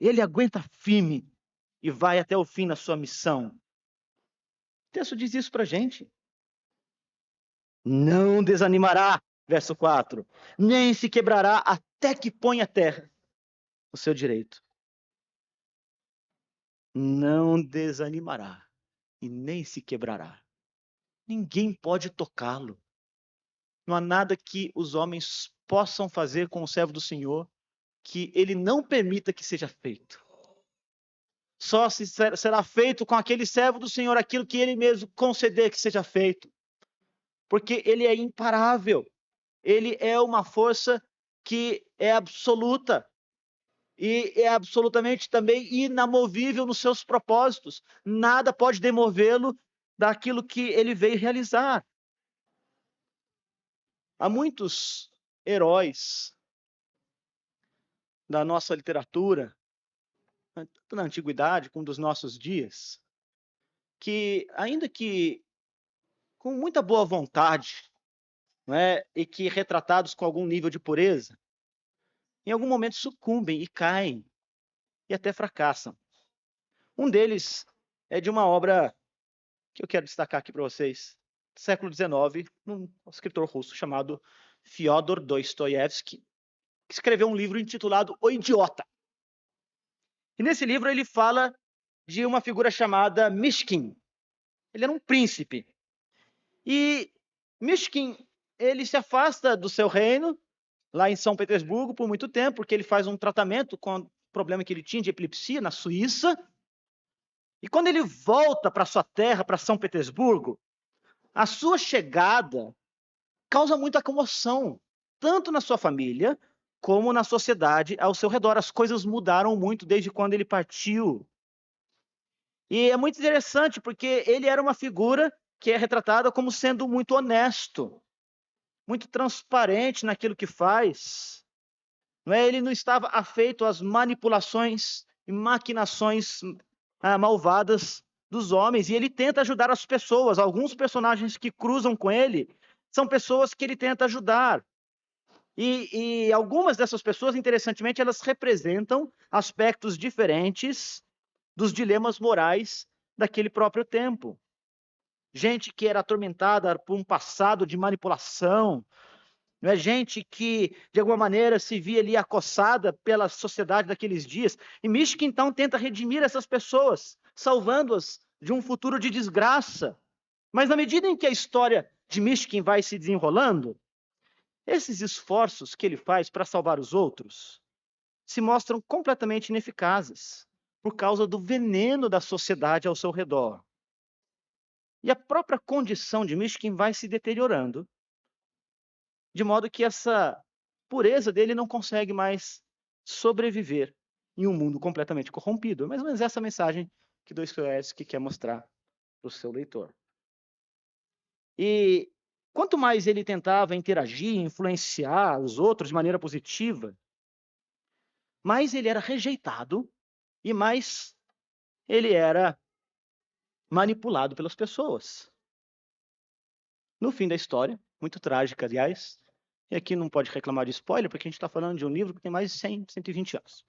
Ele aguenta firme e vai até o fim na sua missão. O texto diz isso para a gente. Não desanimará, verso 4, nem se quebrará até que ponha a terra o seu direito. Não desanimará e nem se quebrará. Ninguém pode tocá-lo. Não há nada que os homens possam fazer com o servo do Senhor que ele não permita que seja feito. Só será feito com aquele servo do Senhor aquilo que ele mesmo conceder que seja feito. Porque ele é imparável. Ele é uma força que é absoluta. E é absolutamente também inamovível nos seus propósitos. Nada pode demovê-lo daquilo que ele veio realizar. Há muitos heróis da nossa literatura, tanto na antiguidade como dos nossos dias, que, ainda que com muita boa vontade, não é, e que retratados com algum nível de pureza, em algum momento sucumbem e caem e até fracassam. Um deles é de uma obra que eu quero destacar aqui para vocês, do século XIX, um escritor russo chamado Fyodor Dostoiévski, que escreveu um livro intitulado O Idiota. E nesse livro ele fala de uma figura chamada Mishkin. Ele era um príncipe. E Mishkin, ele se afasta do seu reino, lá em São Petersburgo, por muito tempo, porque ele faz um tratamento com o problema que ele tinha de epilepsia na Suíça. E quando ele volta para sua terra, para São Petersburgo, a sua chegada causa muita comoção, tanto na sua família, como na sociedade ao seu redor. As coisas mudaram muito desde quando ele partiu. E é muito interessante, porque ele era uma figura que é retratada como sendo muito honesto, muito transparente naquilo que faz. Não é? Ele não estava afeito às manipulações e maquinações malvadas dos homens, e ele tenta ajudar as pessoas. Alguns personagens que cruzam com ele são pessoas que ele tenta ajudar. E algumas dessas pessoas, interessantemente, elas representam aspectos diferentes dos dilemas morais daquele próprio tempo. Gente que era atormentada por um passado de manipulação, não é? Gente que, de alguma maneira, se via ali acossada pela sociedade daqueles dias. E Mishkin, então, tenta redimir essas pessoas, salvando-as de um futuro de desgraça. Mas na medida em que a história de Mishkin vai se desenrolando, esses esforços que ele faz para salvar os outros se mostram completamente ineficazes por causa do veneno da sociedade ao seu redor. E a própria condição de Mishkin vai se deteriorando, de modo que essa pureza dele não consegue mais sobreviver em um mundo completamente corrompido. É mais ou menos essa mensagem que Dostoiévski quer mostrar para o seu leitor. E quanto mais ele tentava interagir, influenciar os outros de maneira positiva, mais ele era rejeitado e mais ele era manipulado pelas pessoas. No fim da história, muito trágica, aliás, e aqui não pode reclamar de spoiler, porque a gente está falando de um livro que tem mais de 100, 120 anos.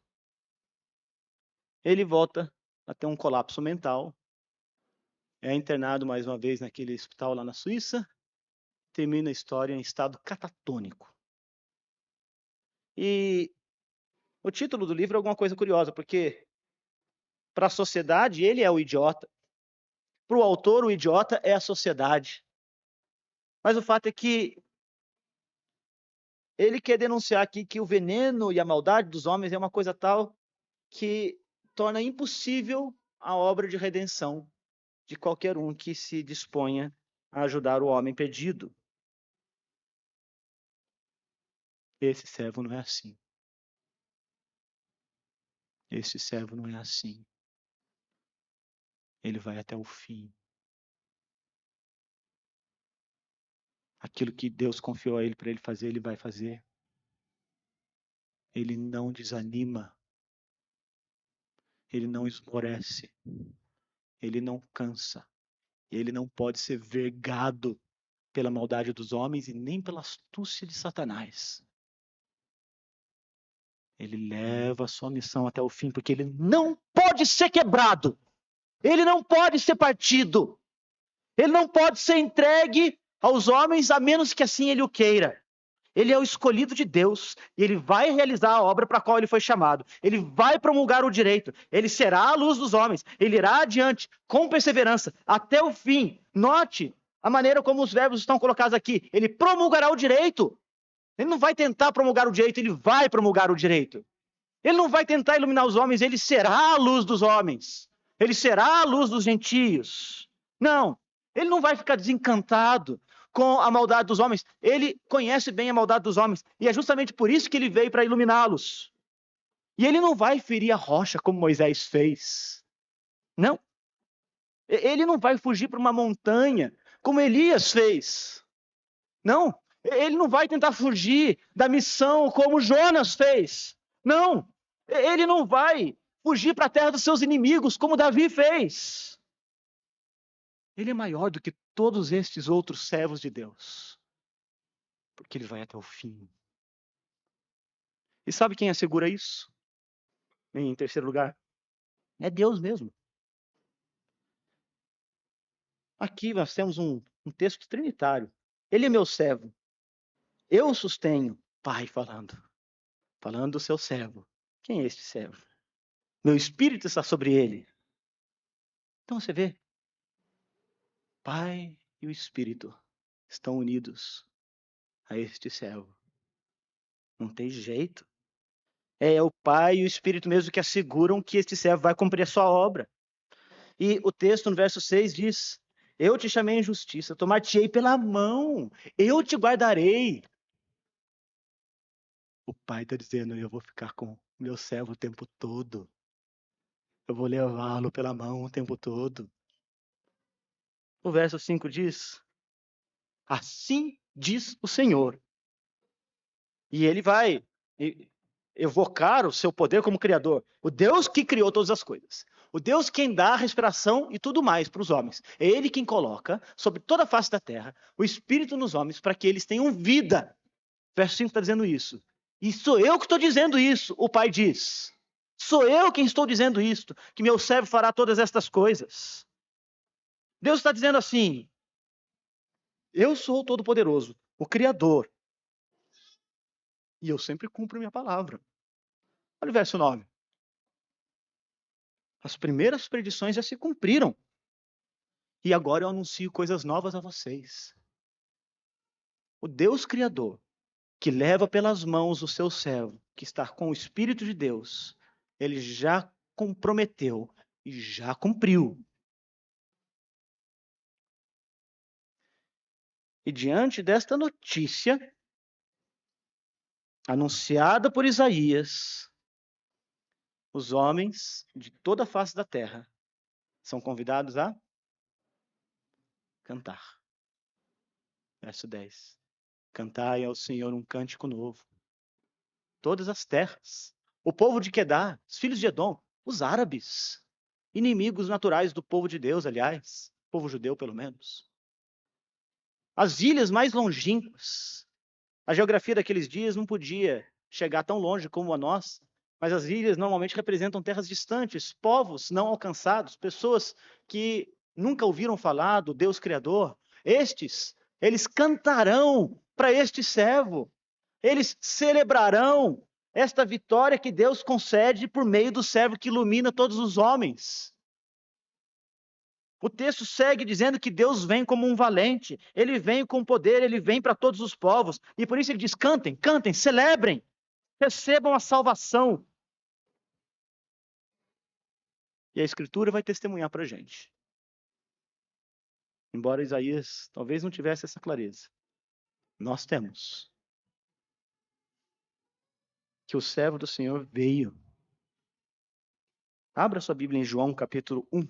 Ele volta a ter um colapso mental, é internado mais uma vez naquele hospital lá na Suíça, termina a história em estado catatônico. E o título do livro é alguma coisa curiosa, porque para a sociedade ele é o idiota, para o autor o idiota é a sociedade. Mas o fato é que ele quer denunciar aqui que o veneno e a maldade dos homens é uma coisa tal que torna impossível a obra de redenção de qualquer um que se disponha a ajudar o homem perdido. Esse servo não é assim. Esse servo não é assim. Ele vai até o fim. Aquilo que Deus confiou a ele para ele fazer, ele vai fazer. Ele não desanima. Ele não esmorece. Ele não cansa. Ele não pode ser vergado pela maldade dos homens e nem pela astúcia de Satanás. Ele leva a sua missão até o fim, porque ele não pode ser quebrado. Ele não pode ser partido. Ele não pode ser entregue aos homens, a menos que assim ele o queira. Ele é o escolhido de Deus e ele vai realizar a obra para a qual ele foi chamado. Ele vai promulgar o direito. Ele será a luz dos homens. Ele irá adiante com perseverança até o fim. Note a maneira como os verbos estão colocados aqui. Ele promulgará o direito. Ele não vai tentar promulgar o direito, ele vai promulgar o direito. Ele não vai tentar iluminar os homens, ele será a luz dos homens. Ele será a luz dos gentios. Não, ele não vai ficar desencantado com a maldade dos homens. Ele conhece bem a maldade dos homens. E é justamente por isso que ele veio para iluminá-los. E ele não vai ferir a rocha como Moisés fez. Não. Ele não vai fugir para uma montanha como Elias fez. Não. Ele não vai tentar fugir da missão como Jonas fez. Não. Ele não vai fugir para a terra dos seus inimigos como Davi fez. Ele é maior do que todos estes outros servos de Deus, porque ele vai até o fim. E sabe quem assegura isso? Em terceiro lugar, é Deus mesmo. Aqui nós temos um texto trinitário. Ele é meu servo. Eu o sustenho. Pai falando do seu servo. Quem é este servo? Meu espírito está sobre ele. Então você vê, Pai e o Espírito estão unidos a este servo. Não tem jeito. É o Pai e o Espírito mesmo que asseguram que este servo vai cumprir a sua obra. E o texto no verso 6 diz: eu te chamei em justiça, tomar-te-ei pela mão, eu te guardarei. O Pai está dizendo: eu vou ficar com meu servo o tempo todo. Eu vou levá-lo pela mão o tempo todo. O verso 5 diz: assim diz o Senhor. E ele vai evocar o seu poder como criador. O Deus que criou todas as coisas. O Deus quem dá a respiração e tudo mais para os homens. É ele quem coloca sobre toda a face da terra o Espírito nos homens para que eles tenham vida. Verso 5 está dizendo isso. E sou eu que estou dizendo isso, o Pai diz. Sou eu quem estou dizendo isto, que meu servo fará todas estas coisas. Deus está dizendo assim: eu sou o Todo-Poderoso, o Criador. E eu sempre cumpro minha palavra. Olha o verso 9. As primeiras predições já se cumpriram. E agora eu anuncio coisas novas a vocês. O Deus Criador, que leva pelas mãos o seu servo, que está com o Espírito de Deus, ele já comprometeu e já cumpriu. E diante desta notícia, anunciada por Isaías, os homens de toda a face da terra são convidados a cantar. Verso 10. Cantai ao Senhor um cântico novo. Todas as terras, o povo de Quedar, os filhos de Edom, os árabes, inimigos naturais do povo de Deus, aliás, povo judeu pelo menos. As ilhas mais longínquas. A geografia daqueles dias não podia chegar tão longe como a nossa, mas as ilhas normalmente representam terras distantes, povos não alcançados, pessoas que nunca ouviram falar do Deus Criador. Eles cantarão para este servo. Eles celebrarão esta vitória que Deus concede por meio do servo que ilumina todos os homens. O texto segue dizendo que Deus vem como um valente, ele vem com poder, ele vem para todos os povos, e por isso ele diz: cantem, cantem, celebrem, recebam a salvação. E a Escritura vai testemunhar para a gente. Embora Isaías talvez não tivesse essa clareza, nós temos que o servo do Senhor veio. Abra sua Bíblia em João capítulo 1,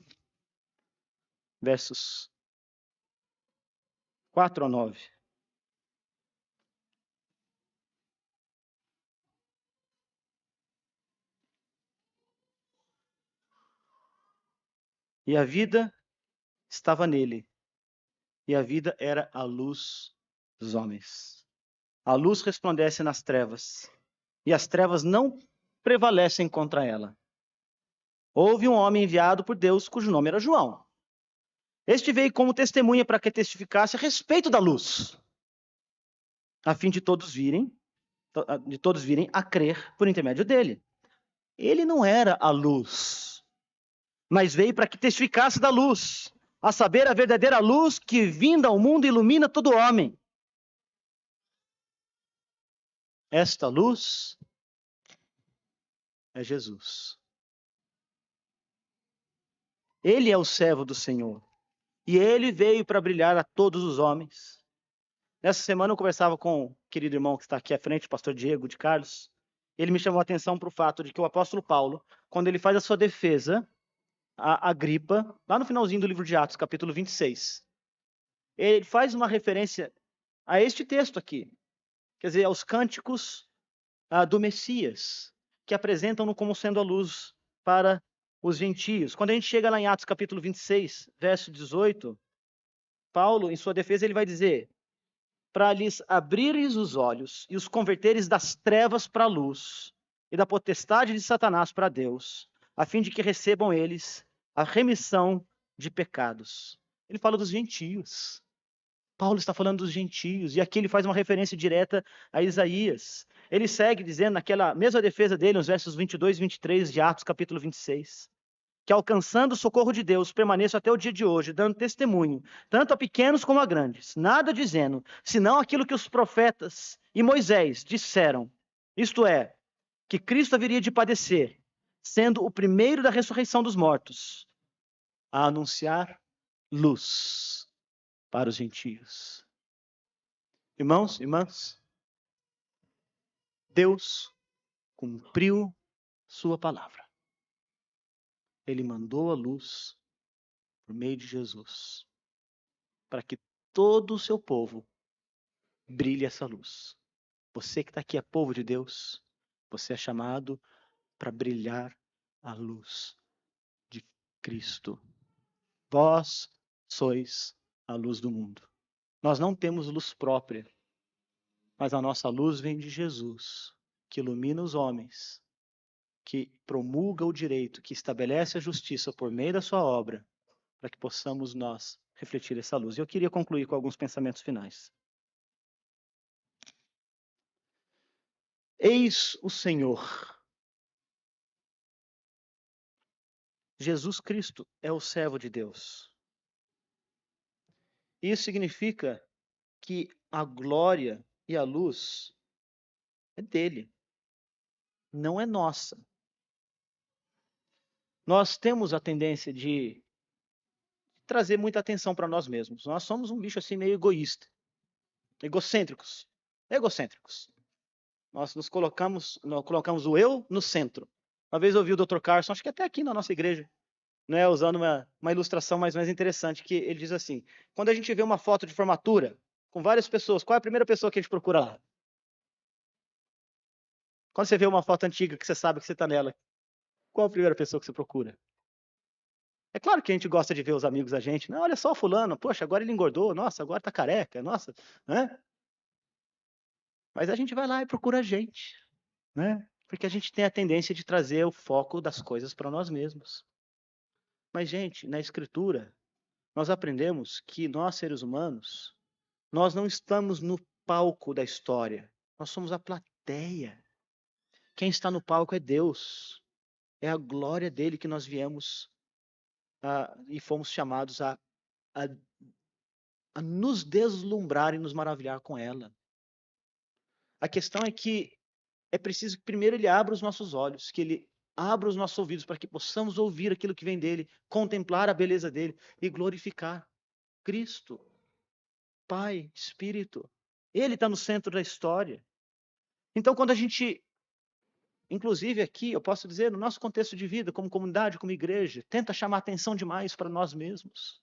versos 4 a 9. E a vida estava nele, e a vida era a luz dos homens. A luz resplandece nas trevas, e as trevas não prevalecem contra ela. Houve um homem enviado por Deus, cujo nome era João. Este veio como testemunha para que testificasse a respeito da luz, a fim de todos virem a crer por intermédio dele. Ele não era a luz, mas veio para que testificasse da luz, a saber, a verdadeira luz que, vinda ao mundo, ilumina todo homem. Esta luz é Jesus. Ele é o servo do Senhor. E ele veio para brilhar a todos os homens. Nessa semana eu conversava com o querido irmão que está aqui à frente, o pastor Diego de Carlos. Ele me chamou a atenção para o fato de que o apóstolo Paulo, quando ele faz a sua defesa a Agripa, lá no finalzinho do livro de Atos, capítulo 26, ele faz uma referência a este texto aqui. Quer dizer, aos cânticos do Messias, que apresentam-no como sendo a luz para os gentios. Quando a gente chega lá em Atos capítulo 26, verso 18, Paulo, em sua defesa, ele vai dizer: para lhes abrires os olhos e os converteres das trevas para a luz e da potestade de Satanás para Deus, a fim de que recebam eles a remissão de pecados. Ele fala dos gentios. Paulo está falando dos gentios, e aqui ele faz uma referência direta a Isaías. Ele segue dizendo, naquela mesma defesa dele, nos versos 22 e 23 de Atos, capítulo 26, que alcançando o socorro de Deus, permaneço até o dia de hoje, dando testemunho, tanto a pequenos como a grandes, nada dizendo, senão aquilo que os profetas e Moisés disseram, isto é, que Cristo haveria de padecer, sendo o primeiro da ressurreição dos mortos, a anunciar luz para os gentios. Irmãos, irmãs, Deus cumpriu sua palavra. Ele mandou a luz por meio de Jesus, para que todo o seu povo brilhe essa luz. Você que está aqui é povo de Deus, você é chamado para brilhar a luz de Cristo. Vós sois a luz do mundo. Nós não temos luz própria, mas a nossa luz vem de Jesus, que ilumina os homens, que promulga o direito, que estabelece a justiça por meio da sua obra, para que possamos nós refletir essa luz. E eu queria concluir com alguns pensamentos finais. Eis o Senhor. Jesus Cristo é o servo de Deus. Isso significa que a glória e a luz é dele, não é nossa. Nós temos a tendência de trazer muita atenção para nós mesmos. Nós somos um bicho assim meio egoísta, egocêntricos. Nós colocamos o eu no centro. Uma vez eu ouvi o Dr. Carson, acho que até aqui na nossa igreja, né, usando uma ilustração mais interessante, que ele diz assim: quando a gente vê uma foto de formatura com várias pessoas, qual é a primeira pessoa que a gente procura lá? Quando você vê uma foto antiga que você sabe que você está nela, qual a primeira pessoa que você procura? É claro que a gente gosta de ver os amigos da gente. Não, olha só o fulano, poxa, agora ele engordou, nossa, agora tá careca, nossa, né? Mas a gente vai lá e procura a gente, né? Porque a gente tem a tendência de trazer o foco das coisas para nós mesmos. Mas, gente, na Escritura, nós aprendemos que nós, seres humanos, nós não estamos no palco da história, nós somos a plateia. Quem está no palco é Deus, é a glória dele que nós viemos e fomos chamados a, a nos deslumbrar e nos maravilhar com ela. A questão é que é preciso que primeiro ele abra os nossos olhos, que ele abra os nossos ouvidos para que possamos ouvir aquilo que vem dele, contemplar a beleza dele e glorificar Cristo, Pai, Espírito. Ele está no centro da história. Então, quando a gente, inclusive aqui, eu posso dizer, no nosso contexto de vida, como comunidade, como igreja, tenta chamar atenção demais para nós mesmos.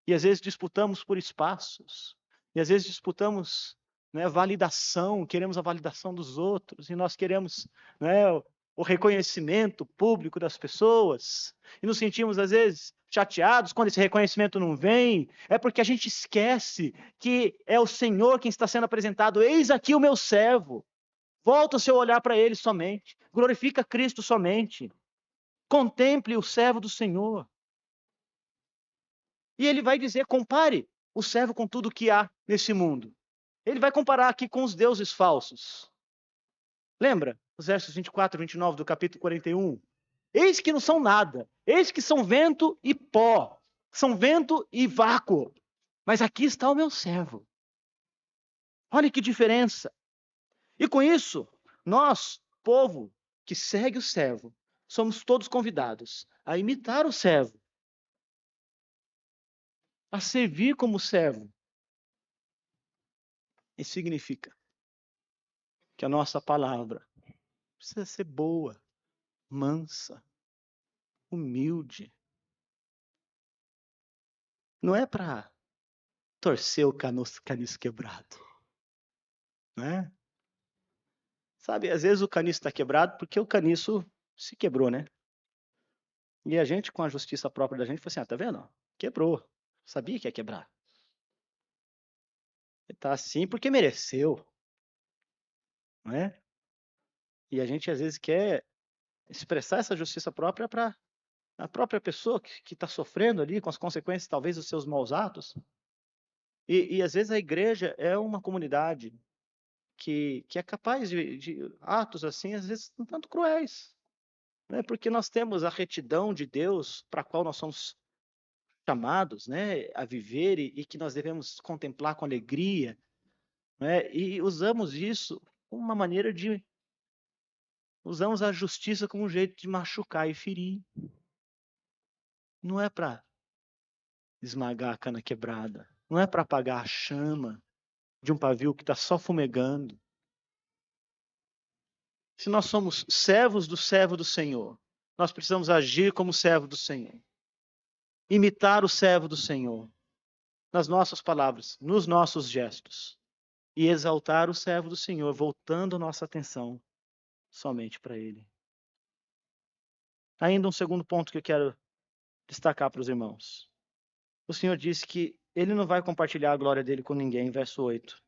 E às vezes disputamos por espaços, e às vezes disputamos, né, validação, queremos a validação dos outros, e nós queremos, né, o reconhecimento público das pessoas, e nos sentimos às vezes chateados quando esse reconhecimento não vem, é porque a gente esquece que é o Senhor quem está sendo apresentado. Eis aqui o meu servo. Volta o seu olhar para ele somente, glorifica Cristo somente, contemple o servo do Senhor. E ele vai dizer, compare o servo com tudo que há nesse mundo. Ele vai comparar aqui com os deuses falsos. Lembra? Os versos 24 e 29 do capítulo 41. Eis que não são nada. Eis que são vento e pó. São vento e vácuo. Mas aqui está o meu servo. Olha que diferença. E com isso, nós, povo que segue o servo, somos todos convidados a imitar o servo, a servir como servo. Isso significa que a nossa palavra precisa ser boa, mansa, humilde. Não é para torcer o caniço quebrado, né? Sabe, às vezes o caniço está quebrado porque o caniço se quebrou, né? E a gente, com a justiça própria da gente, falou assim, tá vendo? Quebrou. Sabia que ia quebrar. Ele tá assim porque mereceu, não é? E a gente, às vezes, quer expressar essa justiça própria para a própria pessoa que está sofrendo ali com as consequências, talvez, dos seus maus atos. E às vezes a igreja é uma comunidade que é capaz de atos assim, às vezes um tanto cruéis, né? Porque nós temos a retidão de Deus para a qual nós somos chamados, né, a viver e que nós devemos contemplar com alegria, né? E usamos isso como uma maneira de usamos a justiça como um jeito de machucar e ferir. Não é para esmagar a cana quebrada, não é para apagar a chama de um pavio que está só fumegando. Se nós somos servos do servo do Senhor, nós precisamos agir como servo do Senhor. Imitar o servo do Senhor nas nossas palavras, nos nossos gestos. E exaltar o servo do Senhor, voltando a nossa atenção somente para Ele. Ainda um segundo ponto que eu quero destacar para os irmãos. O Senhor disse que Ele não vai compartilhar a glória dele com ninguém, verso 8.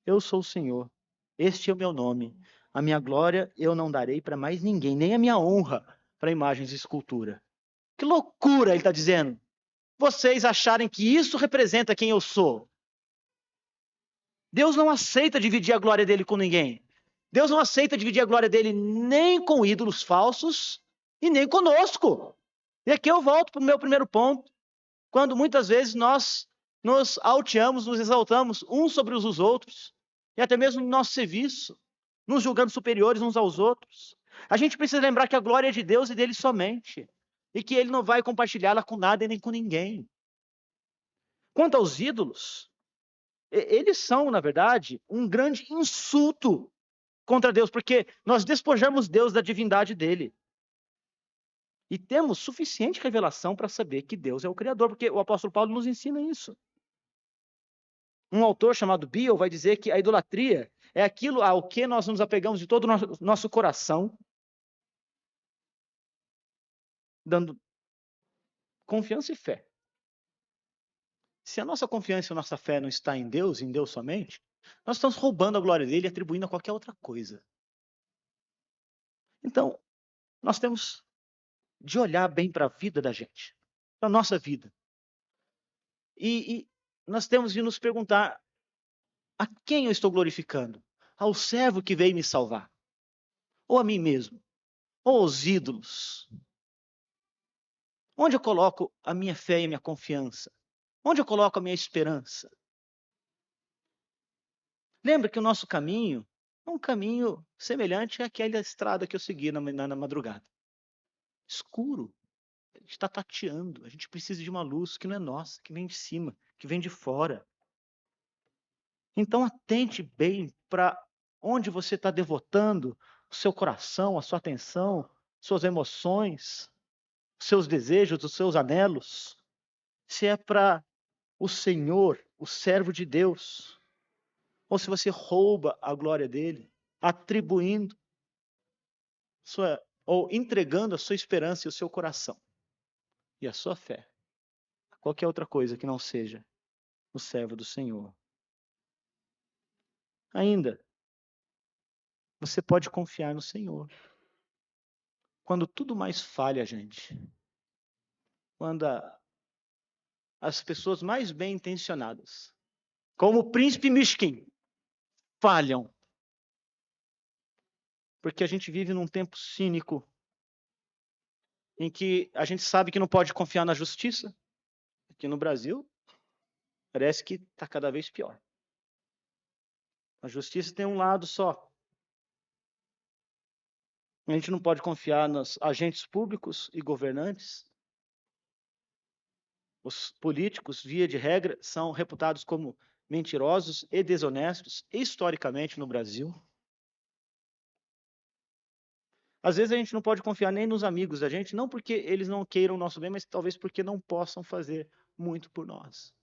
Eu sou o Senhor, este é o meu nome. A minha glória eu não darei para mais ninguém, nem a minha honra para imagens de escultura. Que loucura ele está dizendo. Vocês acharem que isso representa quem eu sou. Deus não aceita dividir a glória dele com ninguém. Deus não aceita dividir a glória dele nem com ídolos falsos e nem conosco. E aqui eu volto para o meu primeiro ponto. Quando muitas vezes nós nos alteamos, nos exaltamos uns sobre os outros, e até mesmo no nosso serviço, nos julgando superiores uns aos outros. A gente precisa lembrar que a glória é de Deus e dele somente, e que ele não vai compartilhá-la com nada e nem com ninguém. Quanto aos ídolos, eles são, na verdade, um grande insulto contra Deus, porque nós despojamos Deus da divindade dele. E temos suficiente revelação para saber que Deus é o Criador, porque o apóstolo Paulo nos ensina isso. Um autor chamado Bill vai dizer que a idolatria é aquilo ao que nós nos apegamos de todo o nosso coração, dando confiança e fé. Se a nossa confiança e a nossa fé não está em Deus somente, nós estamos roubando a glória dele e atribuindo a qualquer outra coisa. Então, nós temos de olhar bem para a vida da gente, para a nossa vida. E nós temos de nos perguntar: a quem eu estou glorificando? Ao servo que veio me salvar? Ou a mim mesmo? Ou aos ídolos? Onde eu coloco a minha fé e a minha confiança? Onde eu coloco a minha esperança? Lembra que o nosso caminho é um caminho semelhante àquela estrada que eu segui na madrugada. Escuro. A gente está tateando. A gente precisa de uma luz que não é nossa, que vem de cima, que vem de fora. Então atente bem para onde você está devotando o seu coração, a sua atenção, suas emoções, seus desejos, os seus anelos. Se é para o Senhor, o servo de Deus, ou se você rouba a glória dele, atribuindo ou entregando a sua esperança e o seu coração e a sua fé a qualquer outra coisa que não seja o servo do Senhor. Ainda, você pode confiar no Senhor. Quando tudo mais falha, gente, quando as pessoas mais bem intencionadas, como o príncipe Mishkin, falham, porque a gente vive num tempo cínico em que a gente sabe que não pode confiar na justiça. Aqui no Brasil, parece que está cada vez pior. A justiça tem um lado só. A gente não pode confiar nos agentes públicos e governantes. Os políticos, via de regra, são reputados como mentirosos e desonestos, historicamente, no Brasil. Às vezes a gente não pode confiar nem nos amigos da gente, não porque eles não queiram o nosso bem, mas talvez porque não possam fazer muito por nós.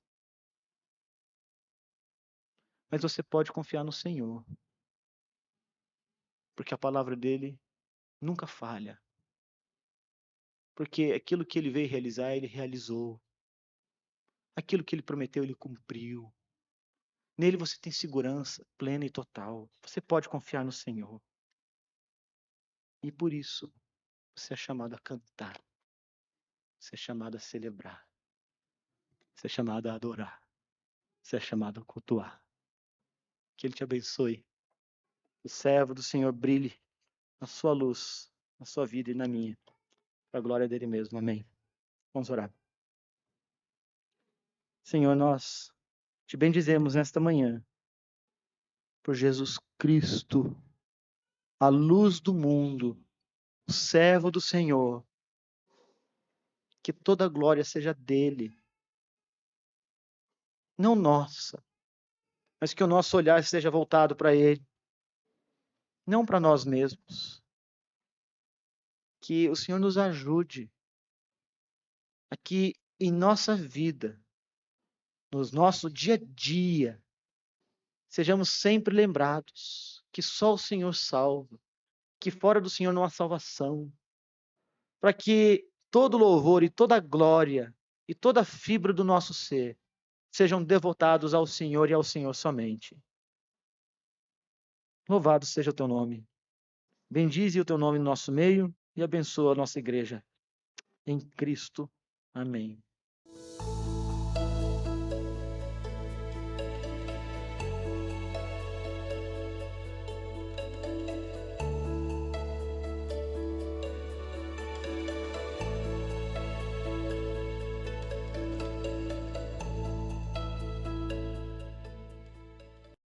Mas você pode confiar no Senhor, porque a palavra dele nunca falha. Porque aquilo que ele veio realizar, ele realizou. Aquilo que ele prometeu, ele cumpriu. Nele você tem segurança plena e total. Você pode confiar no Senhor. E por isso, você é chamado a cantar. Você é chamado a celebrar. Você é chamado a adorar. Você é chamado a cultuar. Que ele te abençoe. O servo do Senhor brilhe na sua luz, na sua vida e na minha. Para a glória dele mesmo. Amém. Vamos orar. Senhor, nós te bendizemos nesta manhã por Jesus Cristo, a luz do mundo, o servo do Senhor. Que toda a glória seja dele, não nossa, mas que o nosso olhar esteja voltado para ele, não para nós mesmos. Que o Senhor nos ajude a que em nossa vida, no nosso dia a dia, sejamos sempre lembrados que só o Senhor salva, que fora do Senhor não há salvação, para que todo louvor e toda glória e toda fibra do nosso ser sejam devotados ao Senhor e ao Senhor somente. Louvado seja o teu nome. Bendize o teu nome no nosso meio e abençoa a nossa igreja. Em Cristo. Amém.